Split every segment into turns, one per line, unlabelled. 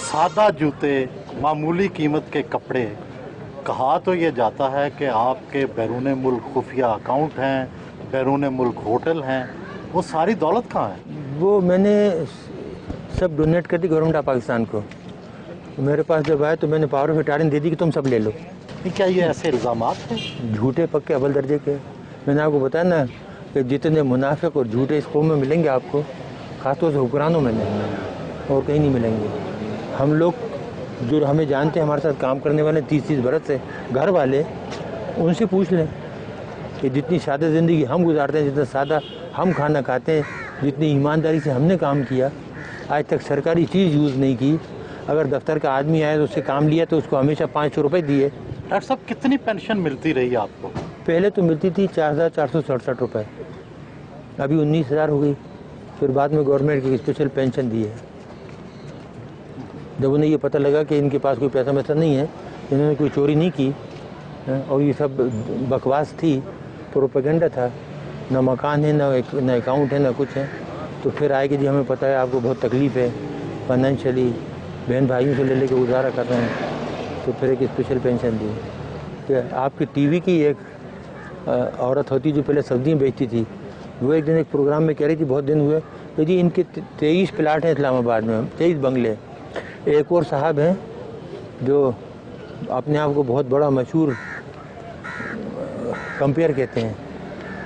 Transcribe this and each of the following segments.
सादा जूते, मामूली कीमत के कपड़े, कहा तो ये जाता है कि आपके बैरून मुल्क खुफिया अकाउंट हैं, बैरून मुल्क होटल हैं, वो सारी दौलत कहाँ है?
वो मैंने सब डोनेट कर दी गवर्नमेंट ऑफ पाकिस्तान को। मेरे पास जब आए तो मैंने पावर ऑफ अटॉर्नी दे दी कि तुम सब ले लो।
क्या ये ऐसे इल्ज़ामात हैं?
झूठे पक्के अव्वल दर्जे के। मैंने आपको बताया ना कि जितने मुनाफिक और झूठे इस कौम में मिलेंगे आपको, खासतौर से हुक्मरानों में नहीं, और कहीं नहीं मिलेंगे। हम लोग जो हमें जानते हैं, हमारे साथ काम करने वाले 30-30 बरस से घर वाले, उनसे पूछ लें कि जितनी सादा ज़िंदगी हम गुजारते हैं, जितना सादा हम खाना खाते हैं, जितनी ईमानदारी से हमने काम किया, आज तक सरकारी चीज़ यूज़ नहीं की। अगर दफ्तर का आदमी आया तो उससे काम लिया तो उसको हमेशा 500 रुपये दिए।
डॉक्टर साहब, कितनी पेंशन मिलती रही आपको?
पहले तो मिलती थी 4,467 रुपये, अभी 19,000 हो गई। फिर बाद में गवर्नमेंट की स्पेशल पेंशन दी है। जब उन्हें ये पता लगा कि इनके पास कोई पैसा वैसा नहीं है, इन्होंने कोई चोरी नहीं की और ये सब बकवास थी, प्रोपेगेंडा था, ना मकान है, ना अकाउंट है, ना कुछ है, तो फिर आए कि जी हमें पता है आपको बहुत तकलीफ़ है फाइनेंशियली, बहन भाइयों से ले लेके गुजारा कर रहे हैं, तो फिर एक स्पेशल पेंशन दी। कि आपकी टीवी की एक औरत होती जो पहले सब्जियाँ बेचती थी, वो एक दिन एक प्रोग्राम में कह रही थी, बहुत दिन हुए, तो जी इनके 23 प्लाट हैं इस्लामाबाद में, 23 बंगले। एक और साहब हैं जो अपने आप को बहुत बड़ा मशहूर कंपेयर कहते हैं,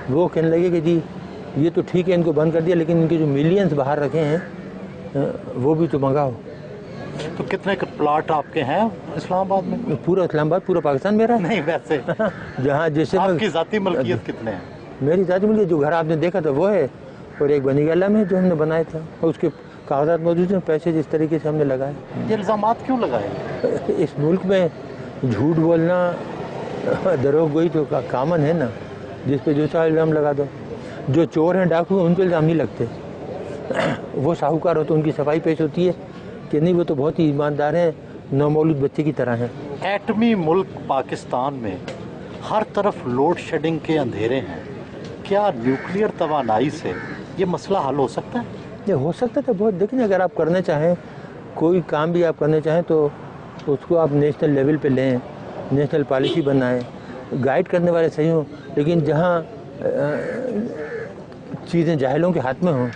वो कहने लगे कि जी ये तो ठीक है, इनको बंद कर दिया, लेकिन इनके जो मिलियंस बाहर रखे हैं वो भी तो मंगाओ।
तो कितने प्लाट आपके हैं इस्लामाबाद में?
पूरा इस्लामाबाद, पूरा पाकिस्तान मेरा है।
नहीं, वैसे
जहाँ जैसे
आपकी ज़ाती मलकियत कितने हैं?
मेरी ज़ाती मलकियत जो घर आपने देखा था वो है, और एक बनी गला में जो हमने बनाया था, और उसके कागजात मौजूद हैं, पैसे जिस तरीके से हमने लगाए।
ये इल्ज़ामात क्यों लगाए?
इस मुल्क में झूठ बोलना, दरोगोई तो कामन है ना, जिस पे जो चाहे इल्ज़ाम लगा दो। जो चोर हैं, डाकू हैं, उन पर इल्ज़ाम नहीं लगते। वो साहूकार हो तो उनकी सफाई पेश होती है कि नहीं वो तो बहुत ही ईमानदार हैं, नौमौलूद बच्चे की तरह हैं।
एटमी मुल्क पाकिस्तान में हर तरफ लोड शेडिंग के अंधेरे हैं, क्या न्यूक्लियर तवानाई से ये मसला हल हो सकता है?
ये हो सकता था बहुत। देखिए, अगर आप करना चाहें, कोई काम भी आप करना चाहें तो उसको आप नेशनल लेवल पे लें, नेशनल पॉलिसी बनाएं, गाइड करने वाले सही हों, लेकिन जहाँ चीज़ें जाहिलों के हाथ में हों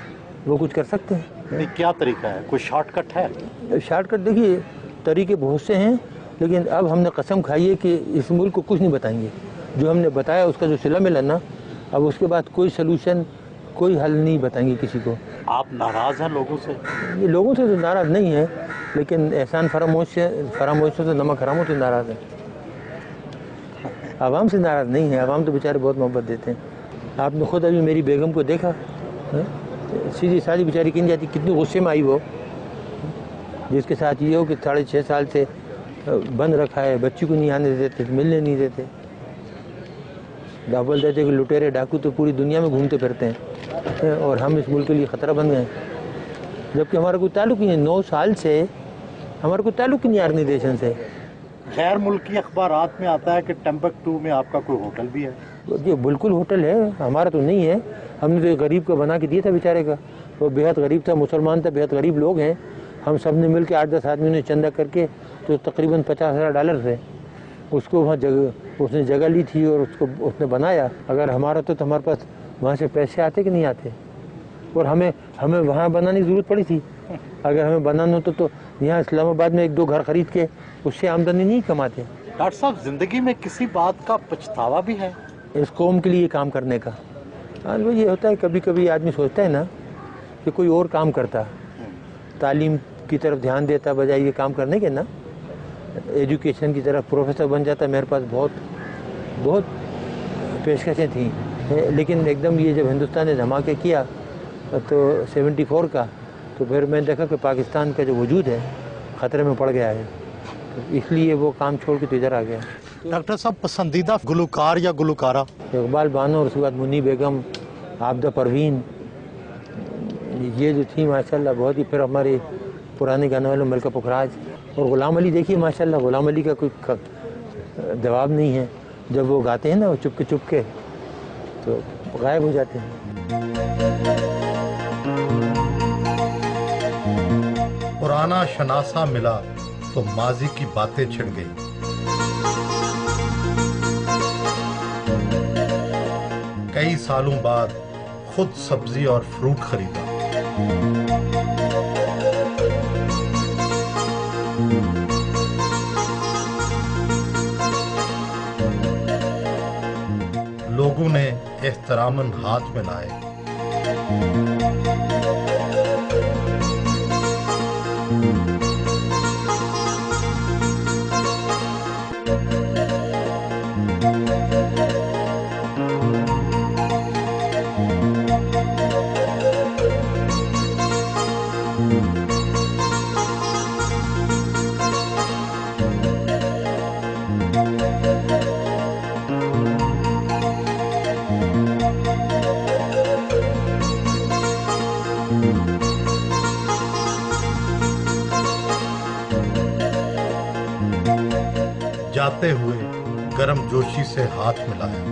वो कुछ कर सकते हैं।
नहीं, क्या तरीका है? कोई शॉर्टकट है?
शॉर्टकट देखिए, तरीके बहुत से हैं, लेकिन अब हमने कसम खाई है कि इस मुल्क को कुछ नहीं बताएंगे। जो हमने बताया उसका जो सिला मिला ना, अब उसके बाद कोई सलूशन, कोई हल नहीं बताएंगे किसी को।
आप नाराज़ हैं लोगों से?
ये लोगों से तो नाराज़ नहीं है, लेकिन एहसान फरामोश से नमक हरामों से नाराज़ है। आवाम से नाराज़ नहीं है, आवाम तो बेचारे बहुत मोहब्बत देते हैं। आपने खुद अभी मेरी बेगम को देखा, सीधी सादी बेचारी किन जाती, कितनी गुस्से में आई वो, जिसके साथ ये हो कि 6.5 साल से बंद रखा है, बच्ची को नहीं आने देते, मिलने नहीं देते। बोल देते कि लुटेरे डाकू तो पूरी दुनिया में घूमते फिरते हैं और हम इस मुल्क के लिए ख़तरा बन गए, जबकि हमारा कोई ताल्लुक नहीं है। 9 साल से हमारा कोई ताल्लुक नहीं ऑर्गेनाइजेशन से।
गैर मुल्की अखबारात में आता है कि टम्बकटू में आपका कोई होटल भी है।
ये बिल्कुल होटल है, हमारा तो नहीं है। हमने तो एक गरीब को बना के दिया था बेचारे का, वो बेहद गरीब था, मुसलमान था, बेहद गरीब लोग हैं। हम सब ने मिल के 8-10 आदमियों ने चंदा करके, तो तकरीबन $50,000 थे, उसको वहाँ उसने जगह ली थी और उसको उसने बनाया। अगर हमारा तो हमारे पास वहाँ से पैसे आते कि नहीं आते, और हमें वहाँ बनाने की ज़रूरत पड़ी थी। अगर हमें बनाना होता तो यहाँ इस्लामाबाद में 1-2 घर खरीद के उससे आमदनी नहीं कमाते।
डॉक्टर साहब, ज़िंदगी में किसी बात का पछतावा भी है?
इस कौम के लिए काम करने का। हाँ, वो ये होता है, कभी कभी आदमी सोचता है ना कि कोई और काम करता, तालीम की तरफ ध्यान देता बजाय ये काम करने के ना, एजुकेशन की तरफ प्रोफेसर बन जाता। मेरे पास बहुत पेशकशें थी, लेकिन एकदम ये जब हिंदुस्तान ने धमाके किया तो 74 का, तो फिर मैंने देखा कि पाकिस्तान का जो वजूद है ख़तरे में पड़ गया है, तो इसलिए वो काम छोड़ के तो इधर आ गया।
डॉक्टर साहब, पसंदीदा गुलकार या गुलकारा?
इकबाल बानो, और उसके बाद मुन्नी बेगम, आबदा परवीन, ये जो थी माशाल्लाह बहुत ही। फिर हमारे पुराने गाने वाले मलका पुखराज और ग़ुलाम अली। देखिए माशाल्लाह, ग़ुलाम अली का कोई जवाब नहीं है। जब वो गाते हैं ना, वो चुपके तो गायब हो जाते हैं।
पुराना शनासा मिला तो माजी की बातें छिड़ गई। कई सालों बाद खुद सब्जी और फ्रूट खरीदा। लोगों ने एहतरामन हाथ मिलाए। जाते हुए गर्म जोशी से हाथ मिलाया।